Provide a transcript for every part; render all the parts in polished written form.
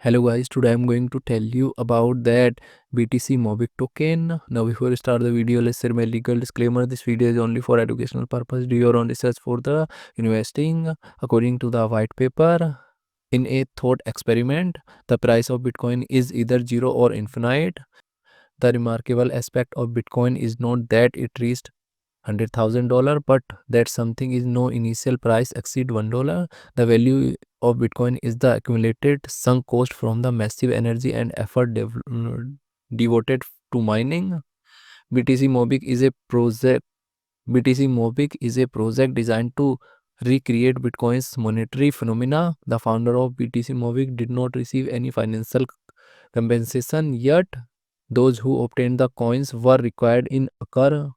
Hello guys, today I'm going to tell you about that BTCMobick token. Now before we start the video, let's say my legal disclaimer. This video is only for educational purpose. Do your own research for the investing. According to the white paper, in a thought experiment, the price of Bitcoin is either zero or infinite. The remarkable aspect of Bitcoin is not that it reached $100,000, but that something is no initial price exceed $1. The value of Bitcoin is the accumulated sunk cost from the massive energy and effort devoted to mining. BTC Mobic is a project. BTC Mobic is a project designed to recreate Bitcoin's monetary phenomena. The founder of BTC Mobic did not receive any financial compensation yet. Those who obtained the coins were required in occur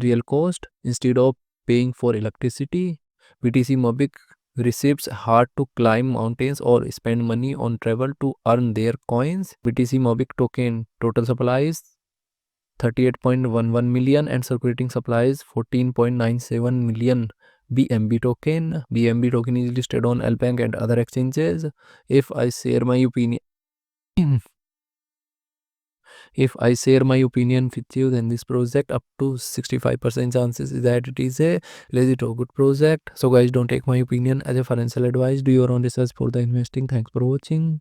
real cost instead of paying for electricity. BTCMobick receives hard to climb mountains or spend money on travel to earn their coins. BTCMobick token total supplies 38.11 million and circulating supplies 14.97 million. BMB token. BMB token is listed on LBank and other exchanges. If I share my opinion If I share my opinion with you, then this project up to 65% chances is that it is a legit or good project. So guys, don't take my opinion as a financial advice. Do your own research for the investing. Thanks for watching.